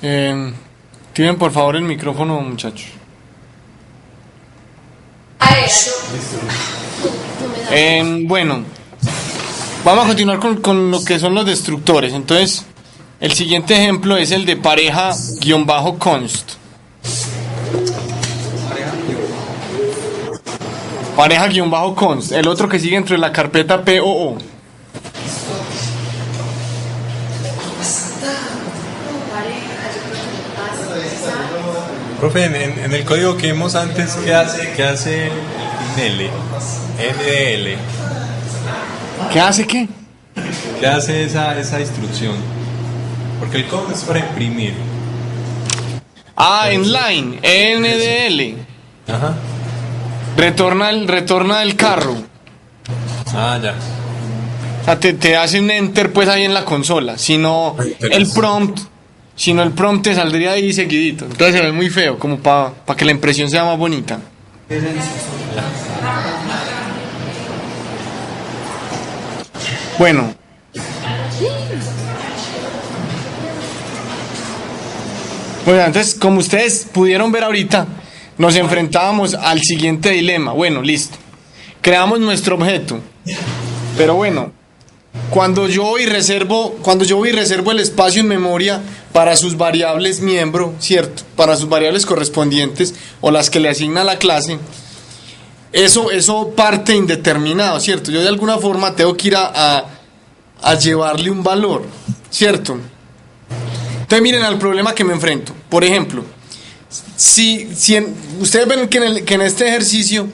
Tienen por favor el micrófono, muchachos. Bueno, vamos a continuar con lo que son los destructores. Entonces, el siguiente ejemplo es el de pareja-const. Pareja-const. El otro que sigue dentro de la carpeta POO. Profe, en el código que vimos antes, ¿qué hace el NL? NDL. ¿Qué hace qué? ¿Qué hace esa instrucción? Porque el código es para imprimir. En line, NDL. Ajá. Retorna el carro. Ya. O sea, te hace un enter pues ahí en la consola. Si no el prompt te saldría ahí seguidito. Entonces se ve muy feo, como para que la impresión sea más bonita. Bueno. Bueno, entonces, como ustedes pudieron ver ahorita, nos enfrentábamos al siguiente dilema. Bueno, listo. Creamos nuestro objeto. Pero bueno, cuando yo voy y reservo el espacio en memoria para sus variables miembro, ¿cierto? Para sus variables correspondientes o las que le asigna la clase, eso parte indeterminado, ¿cierto? Yo de alguna forma tengo que ir a llevarle un valor, ¿cierto? Entonces miren al problema que me enfrento. Por ejemplo, ustedes ven que en este ejercicio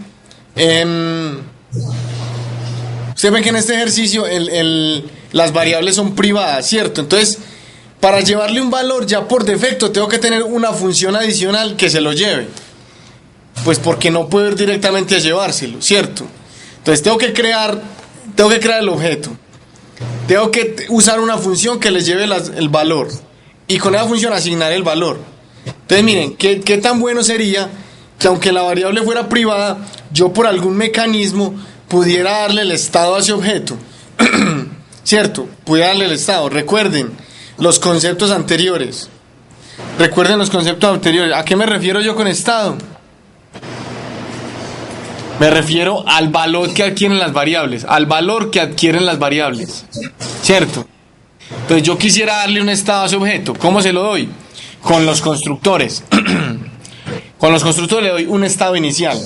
las variables son privadas, ¿cierto? Entonces, para llevarle un valor ya por defecto tengo que tener una función adicional que se lo lleve. Pues porque no puedo ir directamente a llevárselo, ¿cierto? Entonces tengo que crear el objeto. Tengo que usar una función que les lleve el valor. Y con esa función asignar el valor. Entonces miren, ¿qué tan bueno sería que aunque la variable fuera privada, yo por algún mecanismo pudiera darle el estado a ese objeto? ¿Cierto? Pudiera darle el estado. Recuerden los conceptos anteriores. ¿A qué me refiero yo con estado? Me refiero al valor que adquieren las variables. ¿Cierto? Entonces yo quisiera darle un estado a ese objeto. ¿Cómo se lo doy? Con los constructores. Con los constructores le doy un estado inicial.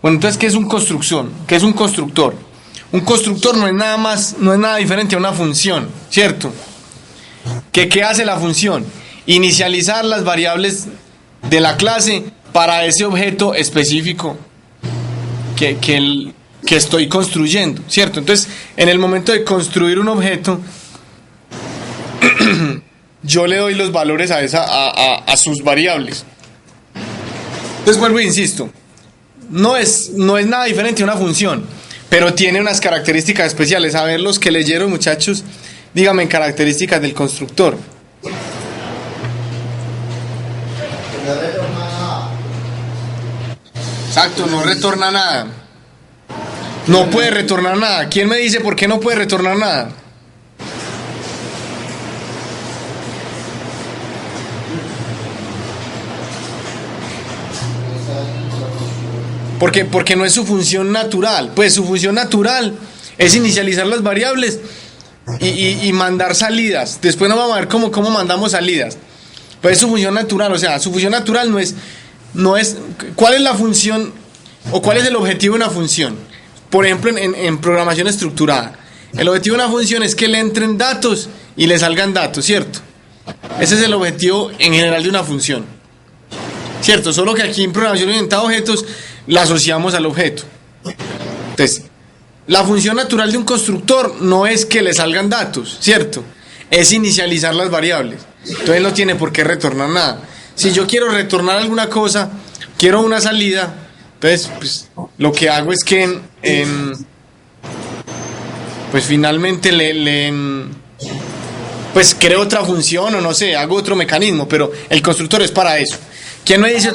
Bueno, entonces, ¿qué es un construcción? ¿Qué es un constructor? Un constructor no es nada diferente a una función, ¿cierto? ¿Qué hace la función? Inicializar las variables de la clase para ese objeto específico que estoy construyendo, ¿cierto? Entonces, en el momento de construir un objeto, yo le doy los valores a sus variables. Entonces, vuelvo e insisto, no es nada diferente a una función, pero tiene unas características especiales. A ver, los que leyeron, muchachos, díganme características del constructor. Exacto, no retorna nada. No puede retornar nada. ¿Quién me dice por qué no puede retornar nada? Porque no es su función natural. Pues su función natural es inicializar las variables y mandar salidas. Después nos vamos a ver cómo mandamos salidas. Pues es su función natural. O sea, su función natural no es. ¿Cuál es la función o cuál es el objetivo de una función? Por ejemplo, en programación estructurada, el objetivo de una función es que le entren datos y le salgan datos, ¿cierto? Ese es el objetivo en general de una función, ¿cierto? Solo que aquí en programación orientada a objetos la asociamos al objeto. Entonces, la función natural de un constructor no es que le salgan datos, ¿cierto? Es inicializar las variables. Entonces no tiene por qué retornar nada. Si yo quiero retornar alguna cosa, quiero una salida, entonces pues, lo que hago es que pues finalmente pues creo otra función o no sé, hago otro mecanismo, pero el constructor es para eso. ¿Quién me dice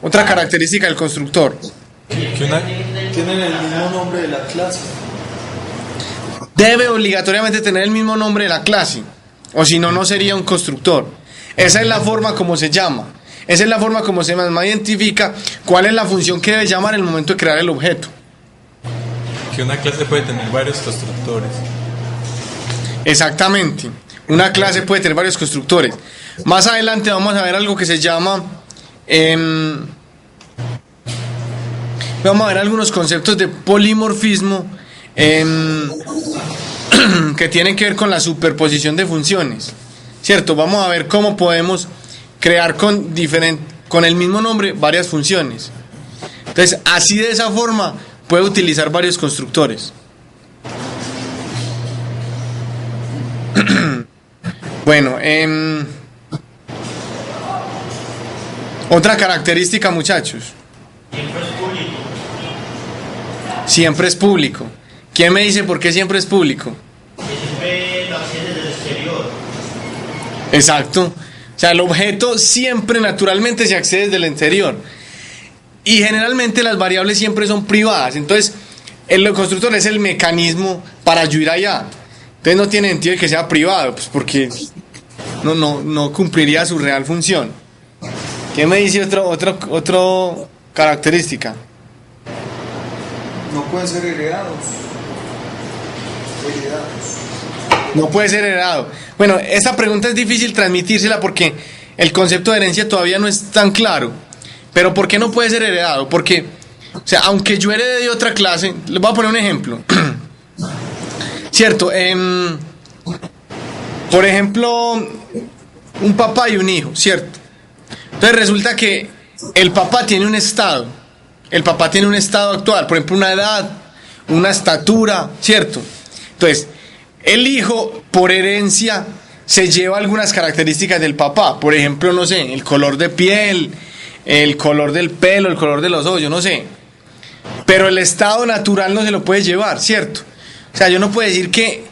otra característica del constructor? Tienen el mismo nombre de la clase. Debe obligatoriamente tener el mismo nombre de la clase. o si no, no sería un constructor. Esa es la forma como se llama. Esa es la forma como se identifica cuál es la función que debe llamar en el momento de crear el objeto. Que una clase puede tener varios constructores. Exactamente. Una clase puede tener varios constructores. Más adelante vamos a ver algo que se llama... vamos a ver algunos conceptos de polimorfismo que tienen que ver con la superposición de funciones. ¿Cierto? Vamos a ver cómo podemos crear con el mismo nombre varias funciones. Entonces, así de esa forma puede utilizar varios constructores. Bueno, otra característica, muchachos. Siempre es público. Siempre es público. ¿Quién me dice por qué siempre es público? Siempre lo hace desde el exterior. Exacto. O sea, el objeto siempre naturalmente se accede desde el interior. Y generalmente las variables siempre son privadas. Entonces, el constructor es el mecanismo para ayudar allá. Entonces no tiene sentido que sea privado, pues porque no cumpliría su real función. ¿Qué me dice otra característica? No pueden ser heredados. No puede ser heredado. Bueno, esta pregunta es difícil transmitírsela porque el concepto de herencia todavía no es tan claro. Pero ¿por qué no puede ser heredado? Porque, o sea, aunque yo herede de otra clase, les voy a poner un ejemplo. Cierto, por ejemplo, un papá y un hijo, ¿cierto? Entonces resulta que el papá tiene un estado. El papá tiene un estado actual, por ejemplo, una edad, una estatura, ¿cierto? Entonces, el hijo, por herencia, se lleva algunas características del papá. Por ejemplo, no sé, el color de piel, el color del pelo, el color de los ojos, yo no sé. Pero el estado natural no se lo puede llevar, ¿cierto? O sea, yo no puedo decir que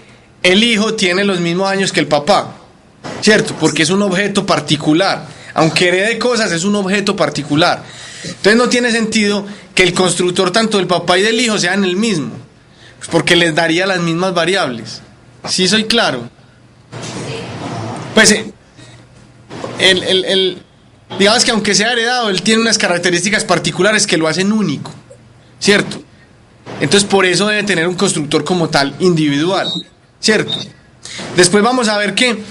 el hijo tiene los mismos años que el papá, ¿cierto? Porque es un objeto particular. Aunque herede cosas, es un objeto particular. Entonces no tiene sentido que el constructor tanto del papá y del hijo sean el mismo, pues porque les daría las mismas variables. ¿Sí soy claro? Pues digamos que aunque sea heredado, él tiene unas características particulares que lo hacen único, ¿cierto? Entonces por eso debe tener un constructor como tal individual, ¿cierto? Después vamos a ver que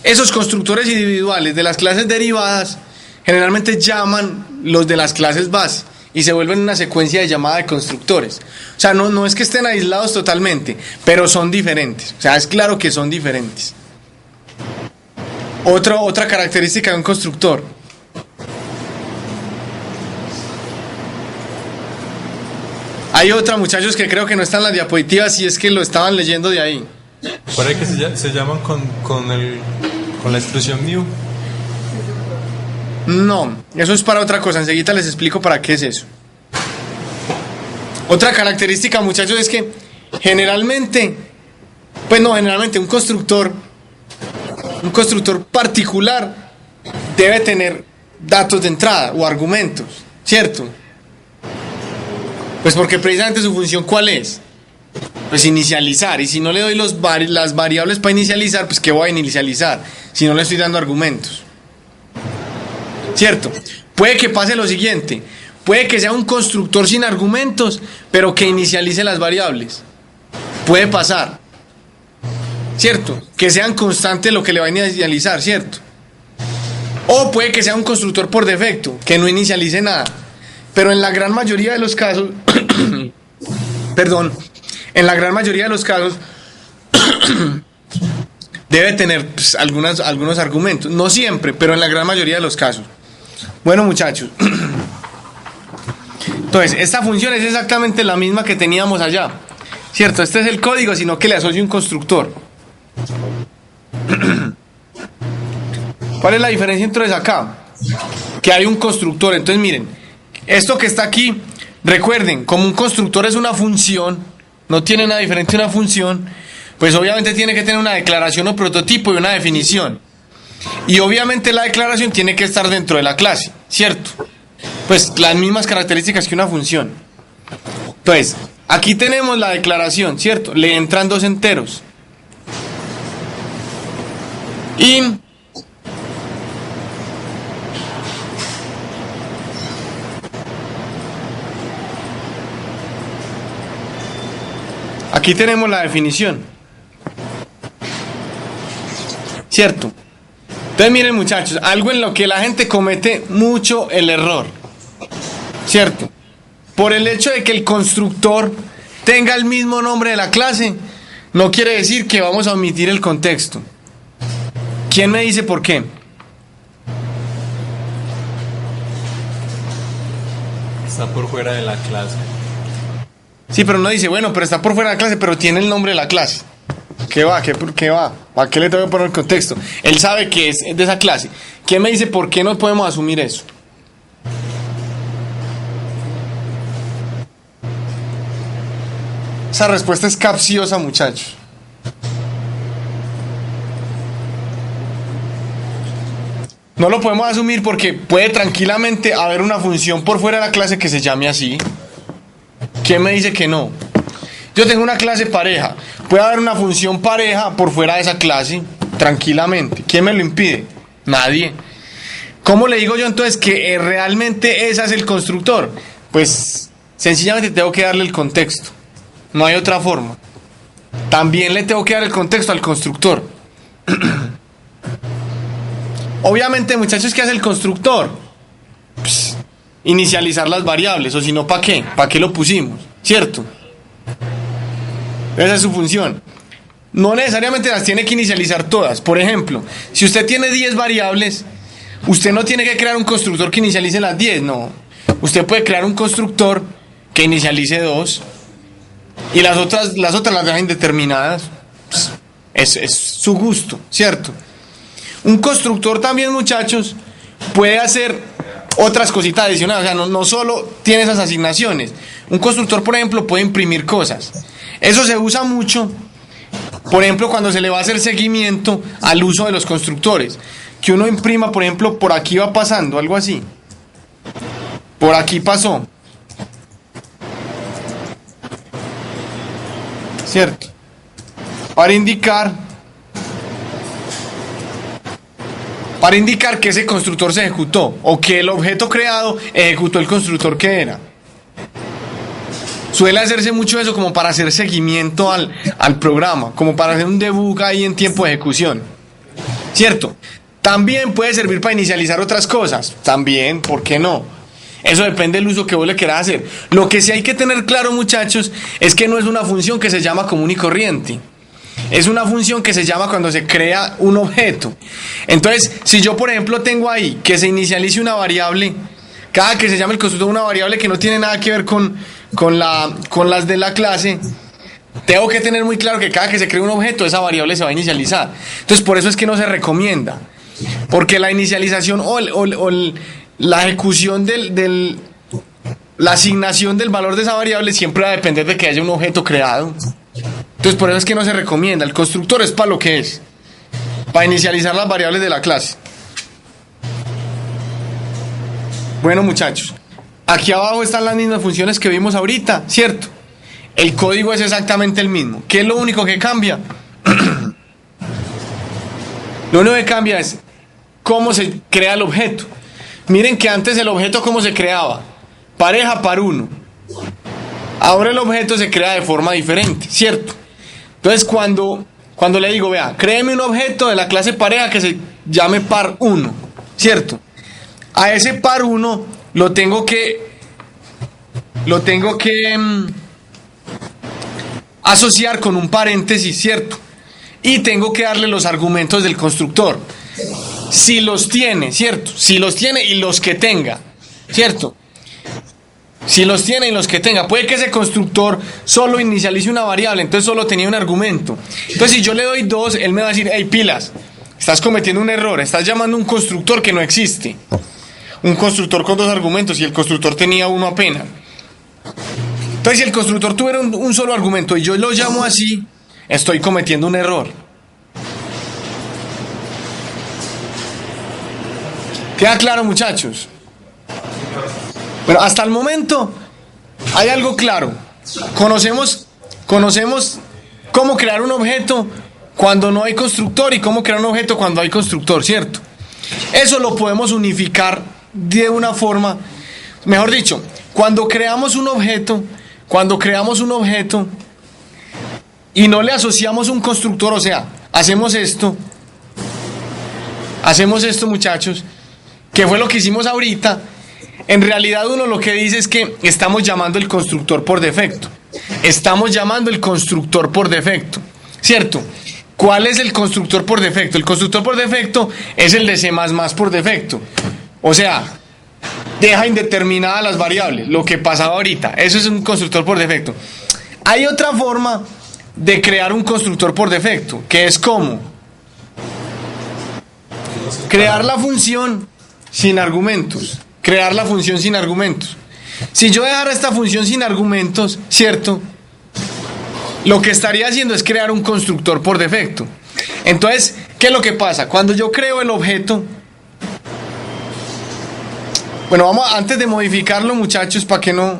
esos constructores individuales de las clases derivadas generalmente llaman los de las clases base y se vuelven una secuencia de llamada de constructores. O sea, no es que estén aislados totalmente, pero son diferentes. O sea, es claro que son diferentes. Otra característica de un constructor. Hay otra, muchachos, que creo que no está en las diapositivas y es que lo estaban leyendo de ahí. Por ahí que se llaman con la expresión new. No, eso es para otra cosa. Enseguida les explico para qué es eso. Otra característica, muchachos, es que generalmente un constructor particular debe tener datos de entrada o argumentos, ¿cierto? Pues porque precisamente su función, ¿cuál es? Pues inicializar. Y si no le doy las variables para inicializar, pues ¿qué voy a inicializar? Si no le estoy dando argumentos, ¿cierto? Puede que pase lo siguiente. Puede que sea un constructor sin argumentos, pero que inicialice las variables. Puede pasar, ¿cierto? Que sean constantes lo que le va a inicializar, ¿cierto? O puede que sea un constructor por defecto, que no inicialice nada. Pero en la gran mayoría de los casos, en la gran mayoría de los casos, debe tener pues, algunos argumentos. No siempre, pero en la gran mayoría de los casos. Bueno, muchachos. Entonces, esta función es exactamente la misma que teníamos allá, ¿cierto? Este es el código, sino que le asocio un constructor. ¿Cuál es la diferencia entonces acá? Que hay un constructor. Entonces, miren. Esto que está aquí, recuerden, como un constructor es una función, no tiene nada diferente a una función, pues obviamente tiene que tener una declaración o prototipo y una definición. Y obviamente la declaración tiene que estar dentro de la clase, ¿cierto? Pues las mismas características que una función. Entonces, aquí tenemos la declaración, ¿cierto? Le entran dos enteros. Y aquí tenemos la definición, ¿cierto? Entonces miren muchachos, algo en lo que la gente comete mucho el error, ¿cierto? Por el hecho de que el constructor tenga el mismo nombre de la clase, no quiere decir que vamos a omitir el contexto. ¿Quién me dice por qué? Está por fuera de la clase. Sí, pero no dice, bueno, pero está por fuera de la clase, pero tiene el nombre de la clase. ¿Qué va? ¿Qué va? ¿Para qué le tengo que poner el contexto? Él sabe que es de esa clase. ¿Quién me dice por qué no podemos asumir eso? Esa respuesta es capciosa, muchachos. No lo podemos asumir porque puede tranquilamente haber una función por fuera de la clase que se llame así. ¿Quién me dice que no? Yo tengo una clase pareja. Puede haber una función pareja por fuera de esa clase, tranquilamente. ¿Quién me lo impide? Nadie. ¿Cómo le digo yo entonces que realmente ese es el constructor? Pues sencillamente tengo que darle el contexto. No hay otra forma. También le tengo que dar el contexto al constructor. Obviamente, muchachos, ¿qué hace el constructor? Pues, inicializar las variables, o si no, ¿para qué? ¿Para qué lo pusimos? ¿Cierto? Esa es su función. No necesariamente las tiene que inicializar todas. Por ejemplo, si usted tiene 10 variables, usted no tiene que crear un constructor que inicialice las 10, no. Usted puede crear un constructor que inicialice 2 y las otras las deja indeterminadas. Pues, es su gusto, ¿cierto? Un constructor también, muchachos, puede hacer otras cositas adicionales. O sea, no solo tiene esas asignaciones. Un constructor, por ejemplo, puede imprimir cosas. Eso se usa mucho, por ejemplo, cuando se le va a hacer seguimiento al uso de los constructores. Que uno imprima, por ejemplo, por aquí va pasando, algo así. Por aquí pasó. ¿Cierto? Para indicar que ese constructor se ejecutó o que el objeto creado ejecutó el constructor que era. Suele hacerse mucho eso como para hacer seguimiento al programa, como para hacer un debug ahí en tiempo de ejecución. ¿Cierto? También puede servir para inicializar otras cosas. También, ¿por qué no? Eso depende del uso que vos le quieras hacer. Lo que sí hay que tener claro, muchachos, es que no es una función que se llama común y corriente. Es una función que se llama cuando se crea un objeto. Entonces, si yo, por ejemplo, tengo ahí que se inicialice una variable, cada que se llame el constructor una variable que no tiene nada que ver con las de la clase, tengo que tener muy claro que cada que se cree un objeto, esa variable se va a inicializar. Entonces, por eso es que no se recomienda. Porque la inicialización o la ejecución la asignación del valor de esa variable siempre va a depender de que haya un objeto creado. Entonces, por eso es que no se recomienda. El constructor es para lo que es, para inicializar las variables de la clase. Bueno, muchachos, aquí abajo están las mismas funciones que vimos ahorita, ¿cierto? El código es exactamente el mismo. ¿Qué es lo único que cambia? Lo único que cambia es cómo se crea el objeto. Miren que antes el objeto, ¿cómo se creaba? Pareja par 1. Ahora el objeto se crea de forma diferente, ¿cierto? Entonces, cuando le digo, vea, créeme un objeto de la clase pareja que se llame par 1, ¿cierto? A ese par 1 lo tengo que asociar con un paréntesis, ¿cierto? Y tengo que darle los argumentos del constructor. Si los tiene, ¿cierto? Si los tiene y los que tenga, ¿cierto? Si los tiene y los que tenga. Puede que ese constructor solo inicialice una variable, entonces solo tenía un argumento. Entonces, si yo le doy 2, él me va a decir, hey, pilas, estás cometiendo un error, estás llamando a un constructor que no existe. Un constructor con 2 argumentos y el constructor tenía uno apenas. Entonces, si el constructor tuviera un solo argumento y yo lo llamo así, estoy cometiendo un error. ¿Queda claro, muchachos? Bueno, hasta el momento hay algo claro. Conocemos cómo crear un objeto cuando no hay constructor y cómo crear un objeto cuando hay constructor, ¿cierto? Eso lo podemos unificar de una forma, mejor dicho, cuando creamos un objeto y no le asociamos un constructor, o sea, hacemos esto muchachos, que fue lo que hicimos ahorita. En realidad uno lo que dice es que estamos llamando el constructor por defecto. Estamos llamando el constructor por defecto, ¿cierto? ¿Cuál es el constructor por defecto? El constructor por defecto es el de C++ por defecto. O sea, deja indeterminadas las variables, lo que pasaba ahorita. Eso es un constructor por defecto. Hay otra forma de crear un constructor por defecto, que es como crear la función sin argumentos. Crear la función sin argumentos. Si yo dejara esta función sin argumentos, ¿cierto? Lo que estaría haciendo es crear un constructor por defecto. Entonces, ¿qué es lo que pasa? Cuando yo creo el objeto, bueno, antes de modificarlo, muchachos, para que no,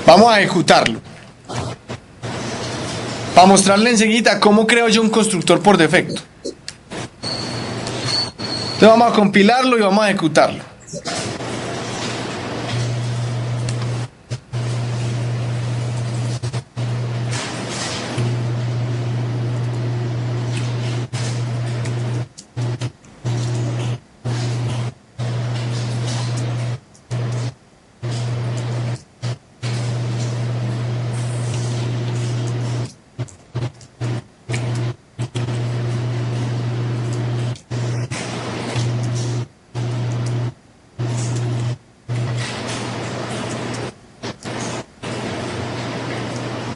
vamos a ejecutarlo. Para mostrarle enseguida cómo creo yo un constructor por defecto. Entonces vamos a compilarlo y vamos a ejecutarlo.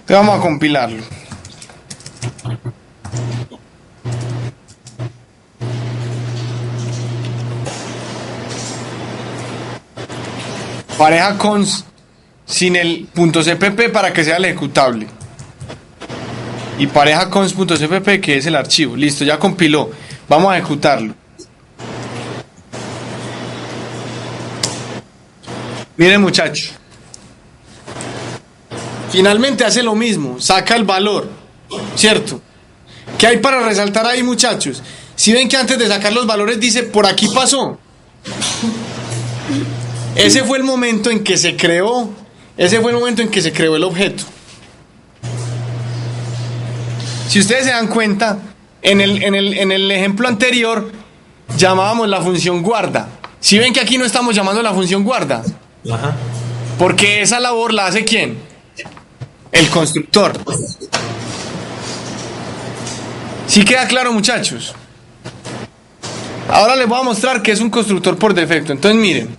Vamos a compilarlo. Pareja cons sin el .cpp para que sea el ejecutable. Y pareja cons.cpp que es el archivo. Listo, ya compiló. Vamos a ejecutarlo. Miren, muchachos. Finalmente hace lo mismo, saca el valor, ¿cierto? ¿Qué hay para resaltar ahí, muchachos? Si ven que antes de sacar los valores dice, por aquí pasó. Ese fue el momento en que se creó, el objeto. Si ustedes se dan cuenta, en el ejemplo anterior, llamábamos la función guarda. Si ven que aquí no estamos llamando la función guarda. Ajá. Porque esa labor la hace ¿quién? El constructor. ¿Sí queda claro, muchachos? Ahora les voy a mostrar que es un constructor por defecto. Entonces miren,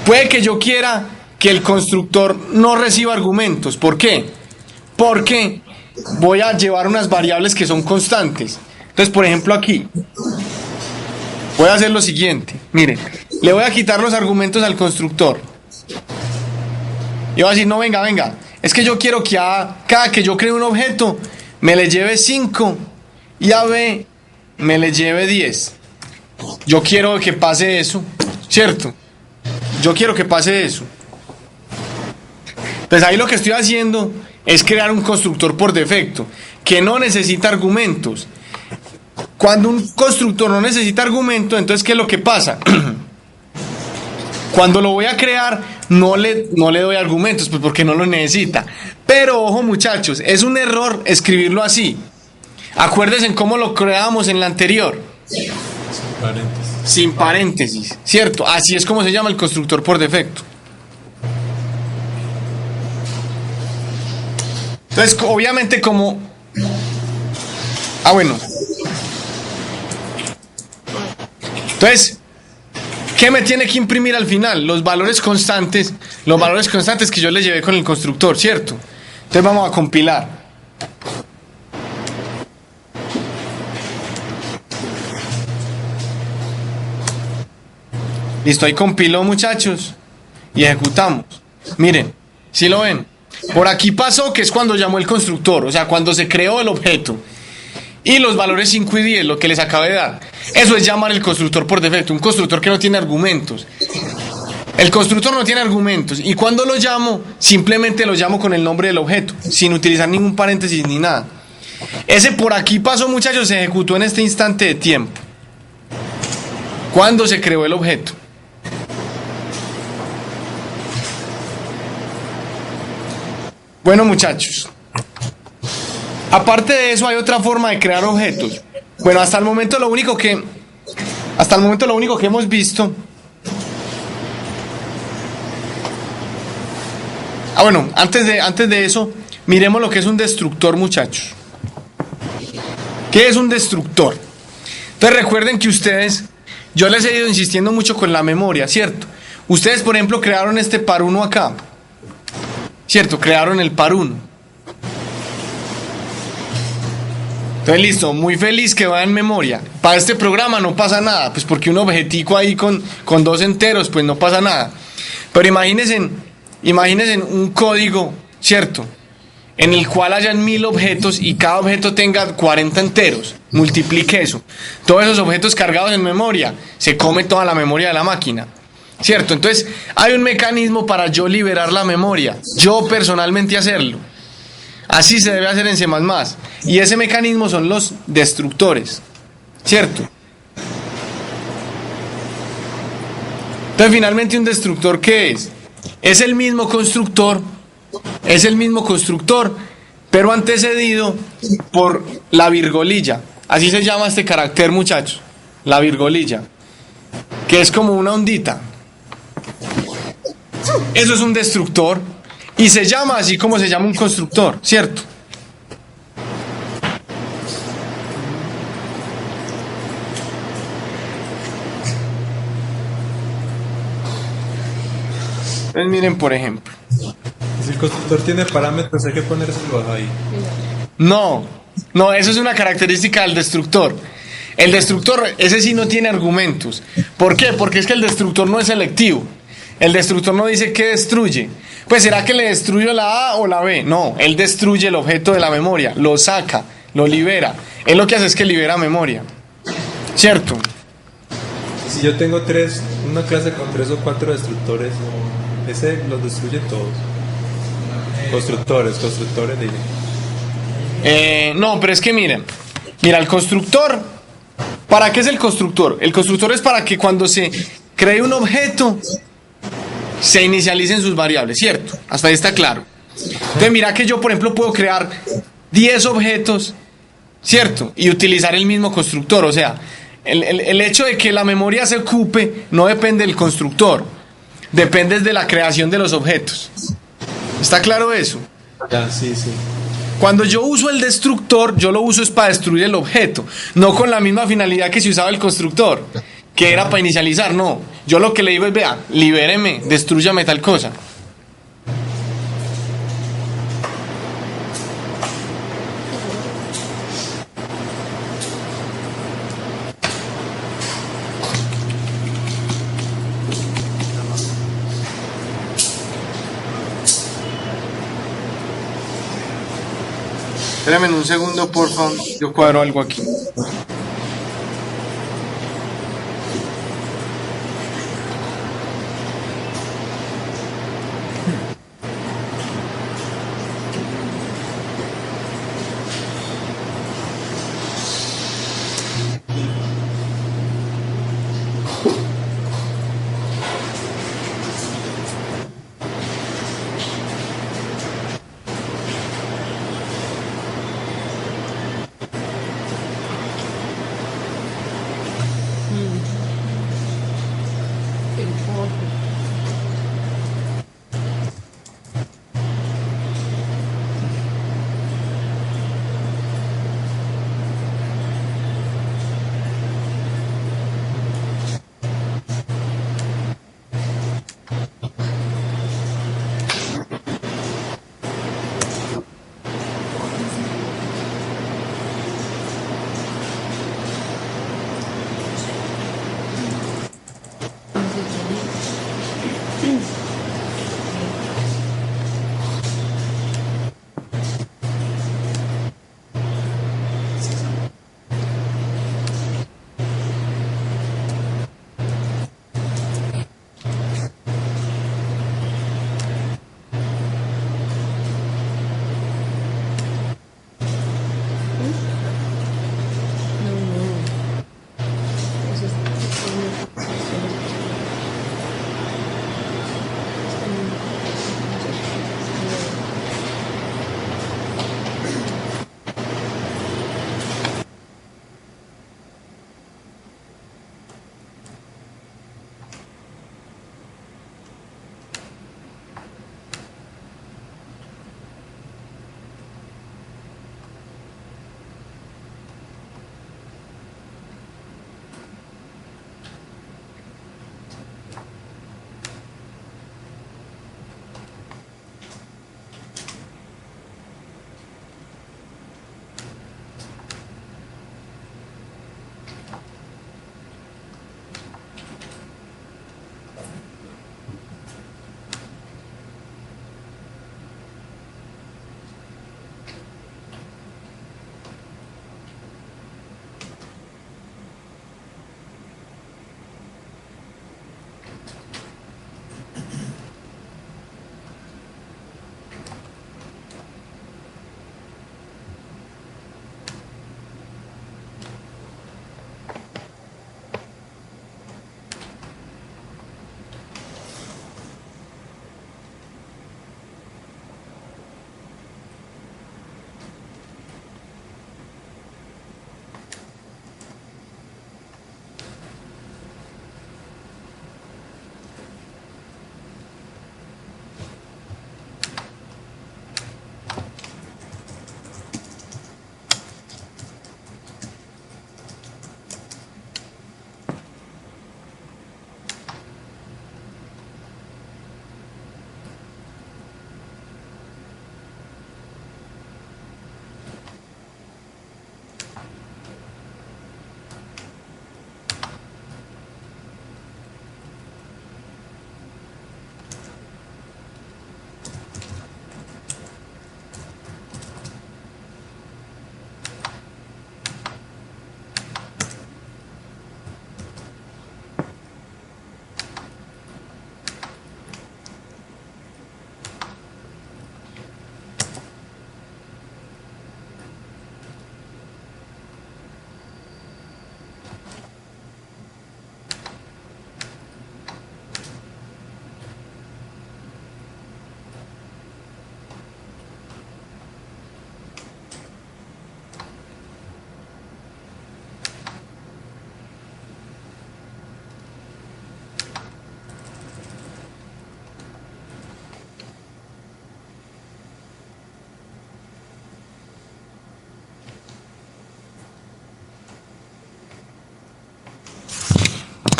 puede que yo quiera que el constructor no reciba argumentos. ¿Por qué? Porque voy a llevar unas variables que son constantes. Entonces, por ejemplo, aquí voy a hacer lo siguiente. Miren, le voy a quitar los argumentos al constructor. Y voy a decir, no, venga, es que yo quiero que a cada que yo cree un objeto me le lleve 5 y a B me le lleve 10. Yo quiero que pase eso, ¿cierto? Yo quiero que pase eso. Entonces ahí lo que estoy haciendo es crear un constructor por defecto que no necesita argumentos. Cuando un constructor no necesita argumentos, entonces ¿qué es lo que pasa? Cuando lo voy a crear, no le doy argumentos, pues porque no lo necesita. Pero ojo, muchachos, es un error escribirlo así. Acuérdense en cómo lo creábamos en la anterior. Sin paréntesis, ¿cierto? Así es como se llama el constructor por defecto. Entonces, obviamente como... bueno. Entonces... ¿qué me tiene que imprimir al final? Los valores constantes que yo le llevé con el constructor, ¿cierto? Entonces vamos a compilar. Listo, ahí compiló, muchachos, y ejecutamos. Miren, ¿sí lo ven? Por aquí pasó, que es cuando llamó el constructor, o sea, cuando se creó el objeto. Y los valores 5 y 10, lo que les acabé de dar. Eso es llamar el constructor por defecto, un constructor que no tiene argumentos. El constructor no tiene argumentos. Y cuando lo llamo, simplemente lo llamo con el nombre del objeto, sin utilizar ningún paréntesis ni nada. Ese por aquí pasó, muchachos, se ejecutó en este instante de tiempo. ¿Cuándo se creó el objeto? Bueno, muchachos, aparte de eso hay otra forma de crear objetos. Bueno, hasta el momento lo único que hemos visto. Bueno, antes de eso, miremos lo que es un destructor, muchachos. ¿Qué es un destructor? Entonces recuerden que yo les he ido insistiendo mucho con la memoria, ¿cierto? Ustedes, por ejemplo, crearon este par 1 acá, ¿cierto? Crearon el par 1. Entonces, listo, muy feliz que va en memoria. Para este programa no pasa nada, pues porque un objetico ahí con 2 enteros, pues no pasa nada. Pero imagínense un código, ¿cierto? En el cual hayan 1000 objetos y cada objeto tenga 40 enteros. Multiplique eso. Todos esos objetos cargados en memoria, se come toda la memoria de la máquina, ¿cierto? Entonces, hay un mecanismo para yo liberar la memoria, yo personalmente hacerlo. Así se debe hacer en C++. Y ese mecanismo son los destructores, ¿cierto? Entonces, finalmente, ¿un destructor qué es? Es el mismo constructor, pero antecedido por la virgolilla. Así se llama este carácter, muchachos, la virgolilla, que es como una ondita. Eso es un destructor. Y se llama así como se llama un constructor, ¿cierto? Entonces miren, por ejemplo. Si el constructor tiene parámetros, hay que ponérselos ahí. No, eso es una característica del destructor. El destructor, ese sí no tiene argumentos. ¿Por qué? Porque es que el destructor no es selectivo. El destructor no dice qué destruye. Pues ¿será que le destruyo la A o la B? No, él destruye el objeto de la memoria, lo saca, lo libera. Él lo que hace es que libera memoria, ¿cierto? Si yo tengo una clase con 3 o 4 destructores, ese los destruye todos. Constructores diré. No, pero es que mira, el constructor, ¿para qué es el constructor? El constructor es para que cuando se cree un objeto, se inicialicen sus variables, ¿cierto? Hasta ahí está claro. Entonces mira que yo, por ejemplo, puedo crear 10 objetos, ¿cierto? Y utilizar el mismo constructor. O sea, el hecho de que la memoria se ocupe no depende del constructor, depende de la creación de los objetos. ¿Está claro eso? Ya, sí. Cuando yo uso el destructor, yo lo uso es para destruir el objeto, no con la misma finalidad que se usaba el constructor, que era para inicializar. No, yo lo que le digo es, vea, libéreme, destrúyame tal cosa. Espérame un segundo, por favor, yo cuadro algo aquí.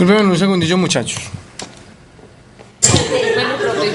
Disculpen un segundillo, muchachos. Bueno, profe.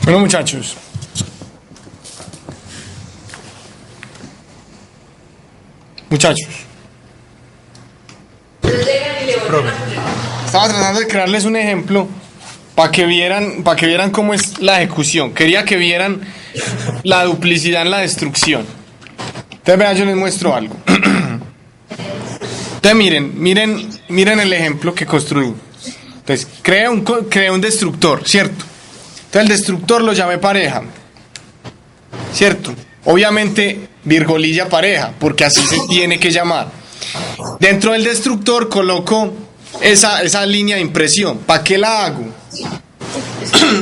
Bueno, muchachos. Muchachos. Profe, Estaba tratando de crearles un ejemplo para que vieran cómo es la ejecución. Quería que vieran la duplicidad en la destrucción. Entonces, vean, yo les muestro algo. Entonces, miren el ejemplo que construí. Entonces, creé un destructor, ¿cierto? Entonces, el destructor lo llamé pareja, ¿cierto? Obviamente, virgolilla pareja, porque así se tiene que llamar. Dentro del destructor coloco esa línea de impresión. ¿Para qué la hago?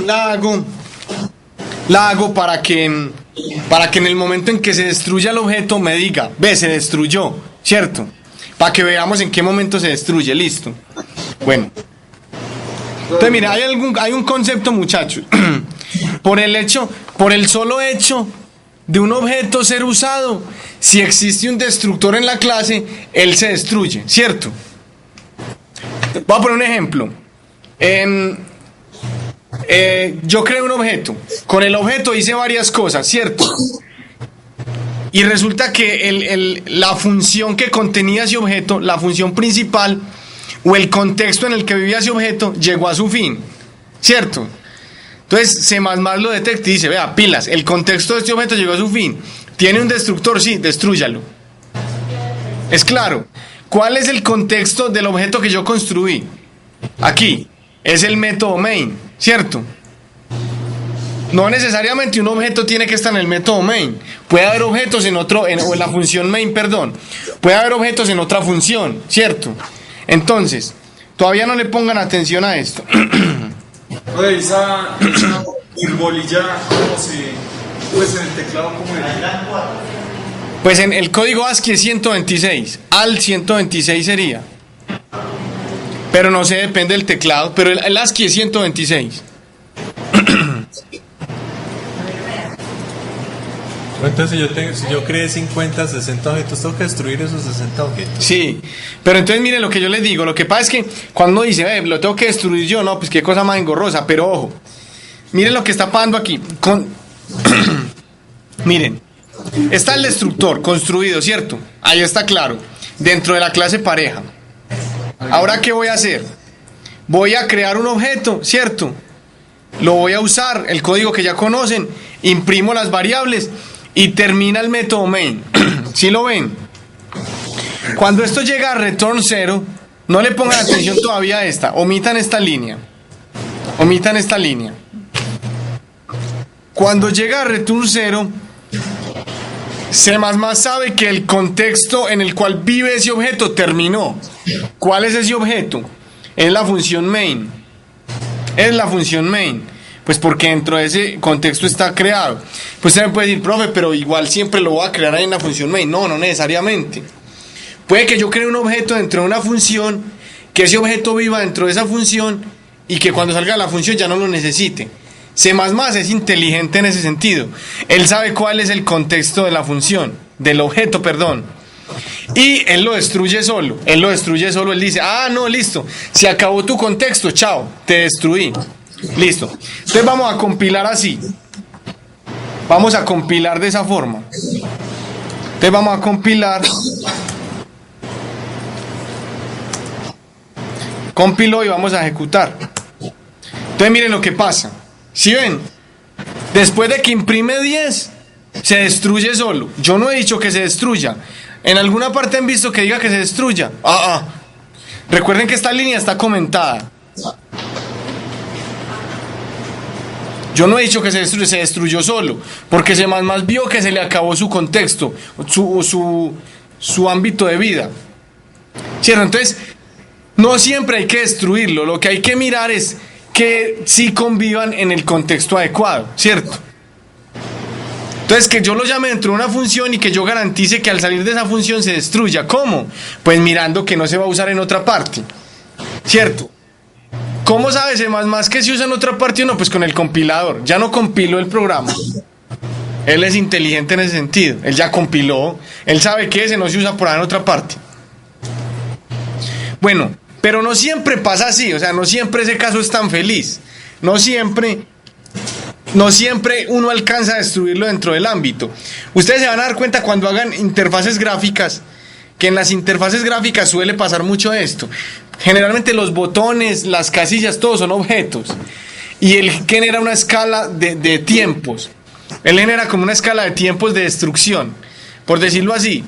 La hago para que en el momento en que se destruya el objeto me diga, ve, se destruyó, ¿cierto? Para que veamos en qué momento se destruye, listo. Bueno. Entonces, mira, hay un concepto, muchachos. Por el solo hecho de un objeto ser usado, si existe un destructor en la clase, él se destruye, ¿cierto? Voy a poner un ejemplo. Yo creé un objeto. Con el objeto hice varias cosas, ¿cierto? Y resulta que la función que contenía ese objeto, la función principal o el contexto en el que vivía ese objeto, llegó a su fin, ¿cierto? Entonces C++ lo detecta y dice, vea, pilas, el contexto de este objeto llegó a su fin. ¿Tiene un destructor? Sí, destrúyalo. Es claro. ¿Cuál es el contexto del objeto que yo construí? Aquí, es el método main, ¿cierto? No necesariamente un objeto tiene que estar en el método main. Puede haber objetos en la función main, perdón. Puede haber objetos en otra función, ¿cierto? Entonces, todavía no le pongan atención a esto. Oye, esa virgolilla, ¿cómo se...? Pues en el teclado, ¿cómo era? Pues en el código ASCII es 126. Al 126 sería. Pero no sé, depende del teclado. Pero el ASCII es 126. Entonces, si yo creé 50, 60 objetos, tengo que destruir esos 60 objetos. Sí, pero entonces miren lo que yo les digo. Lo que pasa es que cuando uno dice, lo tengo que destruir yo, no, pues qué cosa más engorrosa. Pero ojo, miren lo que está pasando aquí. Miren, está el destructor construido, ¿cierto? Ahí está claro, dentro de la clase pareja. Ahora, ¿qué voy a hacer? Voy a crear un objeto, ¿cierto? Lo voy a usar, el código que ya conocen, imprimo las variables y termina el método main. ¿Sí lo ven? Cuando esto llega a return 0, no le pongan atención todavía a esta, omitan esta línea. Omitan esta línea. Cuando llega a return 0, C++ sabe que el contexto en el cual vive ese objeto terminó. ¿Cuál es ese objeto? Es la función main. Es la función main. Pues porque dentro de ese contexto está creado. Pues usted me puede decir, profe, pero igual siempre lo voy a crear ahí en la función main. No, no necesariamente. Puede que yo cree un objeto dentro de una función, que ese objeto viva dentro de esa función y que cuando salga de la función ya no lo necesite. C++ es inteligente en ese sentido. Él sabe cuál es el contexto de la función, del objeto, perdón. Y él lo destruye solo. Él lo destruye solo. Él dice, no, listo. Se acabó tu contexto, chao, te destruí. Listo. Entonces vamos a compilar así. Vamos a compilar de esa forma. Entonces vamos a compilar. Compilo y vamos a ejecutar. Entonces miren lo que pasa. ¿Sí ven? Después de que imprime 10, se destruye solo. Yo no he dicho que se destruya. En alguna parte han visto que diga que se destruya. Recuerden que esta línea está comentada. Yo no he dicho que se destruyó solo, porque C++ vio que se le acabó su contexto, su ámbito de vida. ¿Cierto? Entonces, no siempre hay que destruirlo, lo que hay que mirar es que sí convivan en el contexto adecuado, ¿cierto? Entonces, que yo lo llame dentro de una función y que yo garantice que al salir de esa función se destruya. ¿Cómo? Pues mirando que no se va a usar en otra parte, ¿cierto? ¿Cómo sabe C++ que se usa en otra parte o no? Pues con el compilador. Ya no compiló el programa. Él es inteligente en ese sentido. Él ya compiló. Él sabe que ese no se usa por ahí en otra parte. Bueno, pero no siempre pasa así. O sea, no siempre ese caso es tan feliz. No siempre uno alcanza a destruirlo dentro del ámbito. Ustedes se van a dar cuenta cuando hagan interfaces gráficas, que en las interfaces gráficas suele pasar mucho esto. Generalmente los botones, las casillas, todos son objetos. Y él genera una escala de tiempos. Él genera como una escala de tiempos de destrucción, por decirlo así.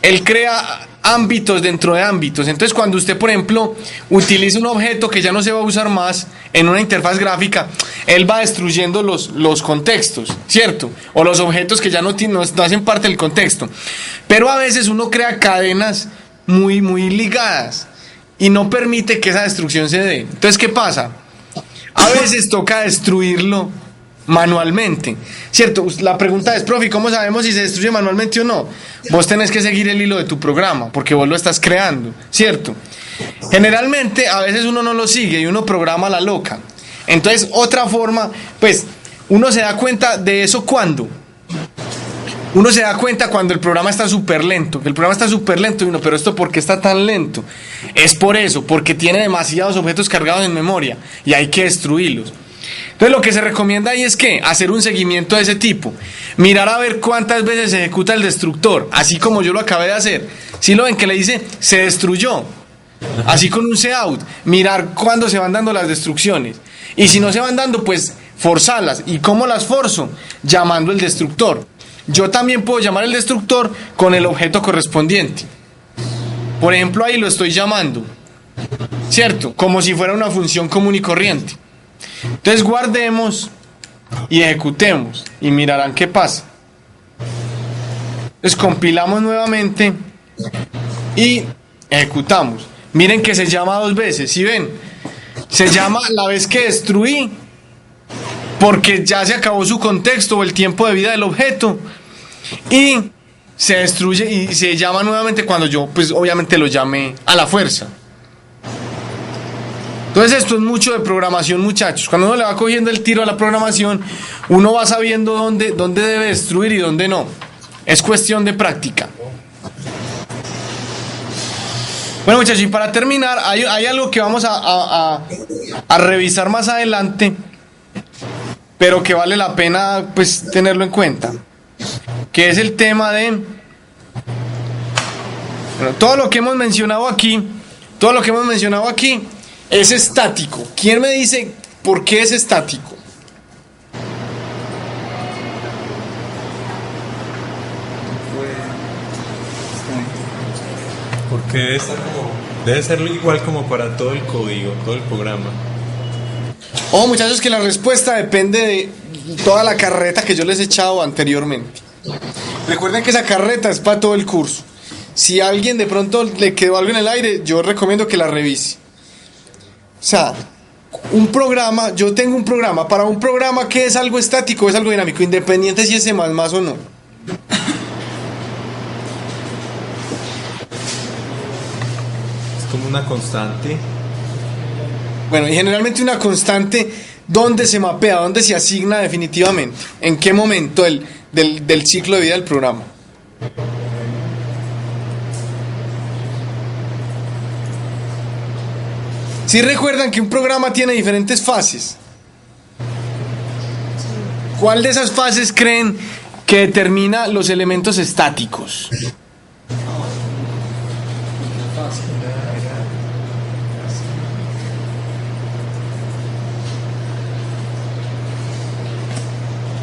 él crea ámbitos dentro de ámbitos. Entonces, cuando usted, por ejemplo, utiliza un objeto que ya no se va a usar más en una interfaz gráfica, él va destruyendo los contextos, ¿cierto? O los objetos que ya no hacen parte del contexto. Pero a veces uno crea cadenas muy, muy ligadas y no permite que esa destrucción se dé. Entonces, ¿qué pasa? A veces toca destruirlo manualmente, ¿cierto? La pregunta es, profe, ¿cómo sabemos si se destruye manualmente o no? Vos tenés que seguir el hilo de tu programa, porque vos lo estás creando, ¿cierto? Generalmente, a veces uno no lo sigue y uno programa a la loca. Entonces, otra forma, pues, uno se da cuenta de eso ¿cuándo? Uno se da cuenta cuando el programa está súper lento, que el programa está súper lento y uno, pero ¿esto por qué está tan lento? Es por eso, porque tiene demasiados objetos cargados en memoria y hay que destruirlos. Entonces lo que se recomienda ahí es que hacer un seguimiento de ese tipo, mirar a ver cuántas veces se ejecuta el destructor, así como yo lo acabé de hacer. Si lo ven que le dice se destruyó, así con un cout, mirar cuándo se van dando las destrucciones, y si no se van dando, pues forzarlas. ¿Y cómo las forzo? Llamando el destructor. Yo también puedo llamar el destructor con el objeto correspondiente. Por ejemplo, ahí lo estoy llamando, ¿cierto? Como si fuera una función común y corriente. Entonces guardemos y ejecutemos y mirarán qué pasa. Entonces compilamos nuevamente y ejecutamos. Miren que se llama dos veces, ¿sí ven? Se llama la vez que destruí, porque ya se acabó su contexto o el tiempo de vida del objeto, y se destruye y se llama nuevamente cuando yo, pues obviamente lo llamé a la fuerza. Entonces esto es mucho de programación, muchachos. Cuando uno le va cogiendo el tiro a la programación, uno va sabiendo dónde debe destruir y dónde no. Es cuestión de práctica. Bueno, muchachos, y para terminar, hay algo que vamos a revisar más adelante, pero que vale la pena pues tenerlo en cuenta, que es el tema de todo lo que hemos mencionado aquí es estático. ¿Quién me dice por qué es estático? Porque debe ser igual como para todo el código, todo el programa. Oh, muchachos, que la respuesta depende de toda la carreta que yo les he echado anteriormente. Recuerden que esa carreta es para todo el curso. Si a alguien de pronto le quedó algo en el aire, yo recomiendo que la revise. O sea, un programa, yo tengo un programa. Para un programa que es algo estático, es algo dinámico, independiente si es C++ o no. Es como una constante. Bueno, y generalmente una constante, ¿dónde se mapea? ¿Dónde se asigna definitivamente? ¿En qué momento del ciclo de vida del programa? Si recuerdan que un programa tiene diferentes fases, ¿cuál de esas fases creen que determina los elementos estáticos?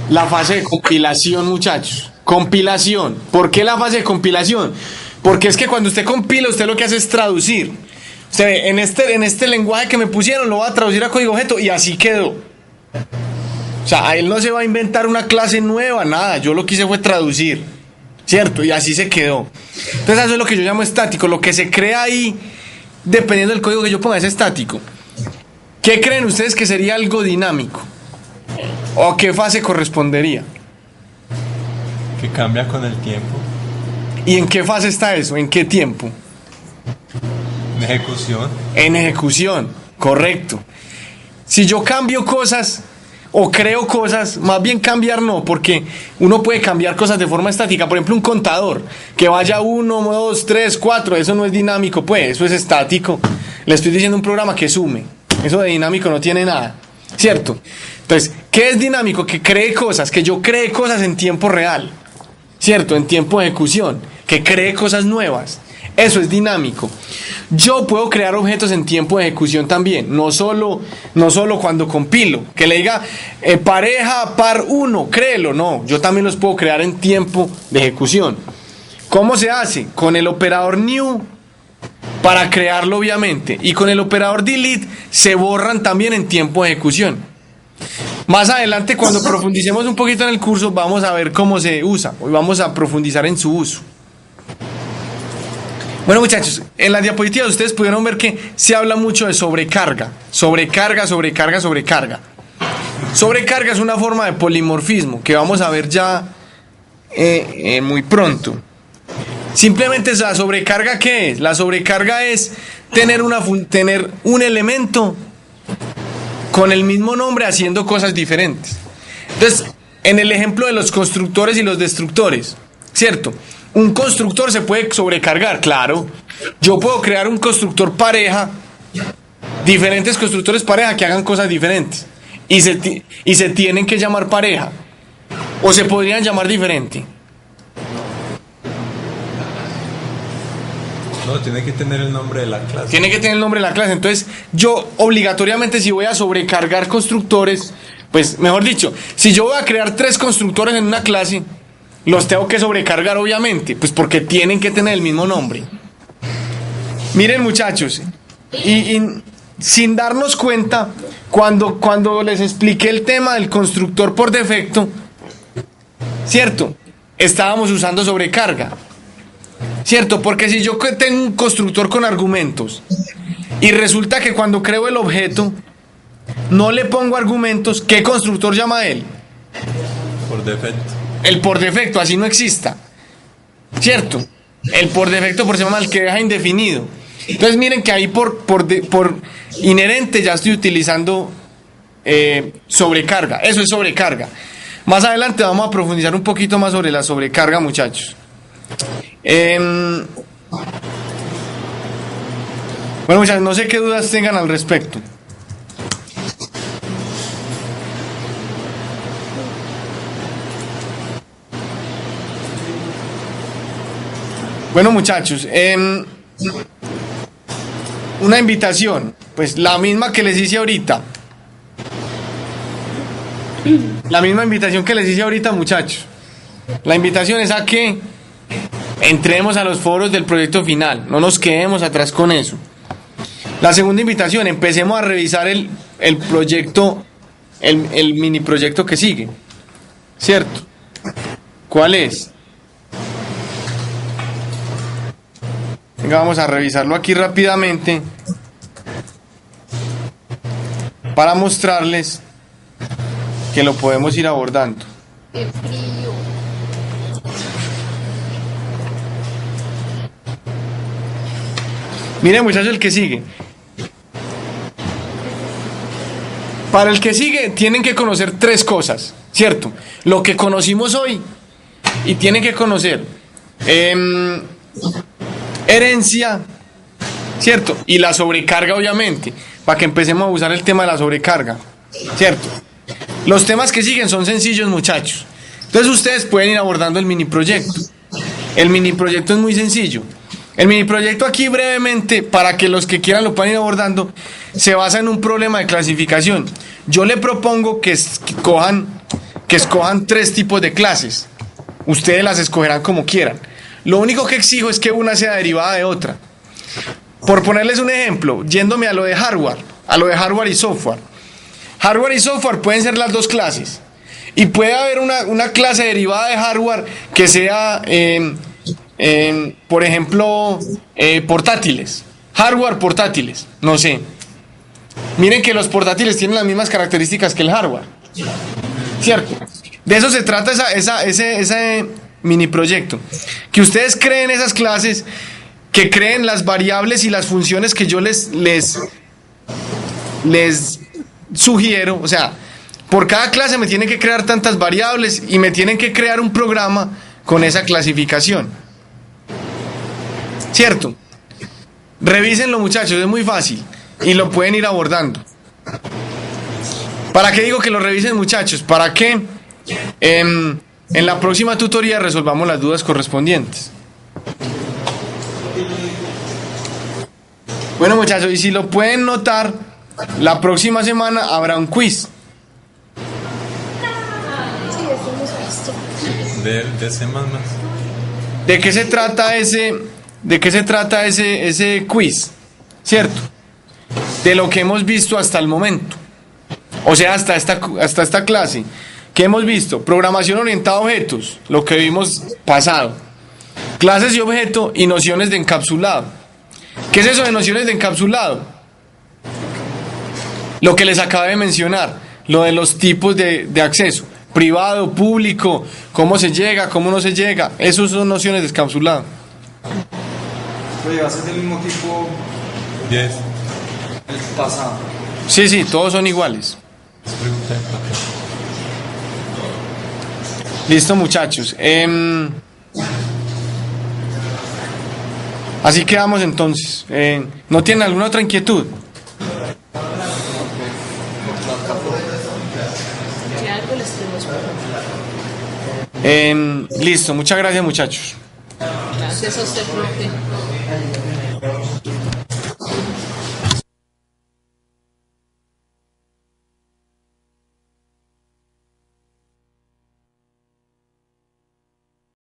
La fase de compilación, muchachos. Compilación. ¿Por qué la fase de compilación? Porque es que cuando usted compila, usted lo que hace es traducir. Usted ve, en este lenguaje que me pusieron, lo va a traducir a código objeto y así quedó. O sea, a él no se va a inventar una clase nueva, nada. Yo lo que hice fue traducir, ¿cierto? Y así se quedó. Entonces eso es lo que yo llamo estático. Lo que se crea ahí, dependiendo del código que yo ponga, es estático. ¿Qué creen ustedes que sería algo dinámico? ¿O qué fase correspondería? Que cambia con el tiempo. ¿Y en qué fase está eso? ¿En qué tiempo? En ejecución. En ejecución, correcto. Si yo cambio cosas o creo cosas, más bien cambiar no, porque uno puede cambiar cosas de forma estática. Por ejemplo, un contador, que vaya 1, 2, 3, 4, eso no es dinámico, pues, eso es estático. Le estoy diciendo un programa que sume. Eso de dinámico no tiene nada, ¿cierto? Entonces, ¿qué es dinámico? Que cree cosas, que yo cree cosas en tiempo real, ¿cierto? En tiempo de ejecución, que cree cosas nuevas. Eso es dinámico. Yo puedo crear objetos en tiempo de ejecución también, no solo cuando compilo, que le diga pareja par 1, créelo, no, yo también los puedo crear en tiempo de ejecución. ¿Cómo se hace? Con el operador new para crearlo obviamente, y con el operador delete se borran también en tiempo de ejecución. Más adelante, cuando profundicemos un poquito en el curso, vamos a ver cómo se usa. Hoy vamos a profundizar en su uso. Bueno, muchachos, en las diapositivas ustedes pudieron ver que se habla mucho de sobrecarga. Sobrecarga. Sobrecarga es una forma de polimorfismo que vamos a ver ya muy pronto. Simplemente la sobrecarga, ¿qué es? La sobrecarga es tener un elemento con el mismo nombre haciendo cosas diferentes. Entonces, en el ejemplo de los constructores y los destructores, ¿cierto? Un constructor se puede sobrecargar, claro. Yo puedo crear un constructor pareja, diferentes constructores pareja que hagan cosas diferentes. Y se tienen que llamar pareja. O se podrían llamar diferente. No, tiene que tener el nombre de la clase. Tiene que tener el nombre de la clase. Entonces, yo obligatoriamente, si voy a sobrecargar constructores, pues, mejor dicho, si yo voy a crear 3 constructores en una clase, los tengo que sobrecargar, obviamente, pues porque tienen que tener el mismo nombre. Miren, muchachos, y sin darnos cuenta, cuando les expliqué el tema del constructor por defecto, ¿cierto? Estábamos usando sobrecarga. ¿Cierto? Porque si yo tengo un constructor con argumentos y resulta que cuando creo el objeto no le pongo argumentos, ¿qué constructor llama él? Por defecto. El por defecto, así no exista. ¿Cierto? El por defecto por se llama el que deja indefinido. Entonces miren que ahí por inherente ya estoy utilizando sobrecarga. Eso es sobrecarga. Más adelante vamos a profundizar un poquito más sobre la sobrecarga, muchachos. Bueno, muchachos, no sé qué dudas tengan al respecto. Bueno, muchachos, una invitación, pues la misma que les hice ahorita. La misma invitación que les hice ahorita, muchachos. La invitación es a que entremos a los foros del proyecto final, no nos quedemos atrás con eso. La segunda invitación, empecemos a revisar el proyecto, el mini proyecto que sigue, ¿cierto? ¿Cuál es? Venga, vamos a revisarlo aquí rápidamente para mostrarles que lo podemos ir abordando. Qué frío. Miren, muchachos, el que sigue. Para el que sigue tienen que conocer 3 cosas, ¿cierto? Lo que conocimos hoy y tienen que conocer herencia, ¿cierto? Y la sobrecarga, obviamente, para que empecemos a usar el tema de la sobrecarga, ¿cierto? Los temas que siguen son sencillos, muchachos. Entonces ustedes pueden ir abordando el mini proyecto. El mini proyecto es muy sencillo. El mini proyecto aquí brevemente, para que los que quieran lo puedan ir abordando, se basa en un problema de clasificación. Yo le propongo que escojan 3 tipos de clases. Ustedes las escogerán como quieran. Lo único que exijo es que una sea derivada de otra. Por ponerles un ejemplo, yéndome a lo de hardware y software. Hardware y software pueden ser las 2 clases. Y puede haber una clase derivada de hardware que sea... por ejemplo, portátiles, hardware portátiles, no sé. Miren que los portátiles tienen las mismas características que el hardware, ¿cierto? De eso se trata ese mini proyecto. Que ustedes creen esas clases, que creen las variables y las funciones que yo les sugiero. O sea, por cada clase me tienen que crear tantas variables y me tienen que crear un programa con esa clasificación. ¿Cierto? Revísenlo, muchachos, es muy fácil y lo pueden ir abordando. ¿Para qué digo que lo revisen, muchachos? Para que en la próxima tutoría resolvamos las dudas correspondientes. Bueno, muchachos, y si lo pueden notar, la próxima semana habrá un quiz. Sí, eso hemos visto. De C++. ¿De qué se trata ese quiz? ¿Cierto? De lo que hemos visto hasta el momento. O sea, hasta esta clase. ¿Qué hemos visto? Programación orientada a objetos, lo que vimos pasado. Clases y objeto y nociones de encapsulado. ¿Qué es eso de nociones de encapsulado? Lo que les acabé de mencionar, lo de los tipos de acceso. Privado, público, cómo se llega, cómo no se llega. Esas son nociones de encapsulado. Oye, va a ser del mismo tipo 10. el pasado. Sí, todos son iguales. Pregunta de papel. Listo, muchachos. Así quedamos entonces. ¿No tienen alguna otra inquietud? Que algo les tenemos por Listo, muchas gracias, muchachos. Gracias a usted, profe.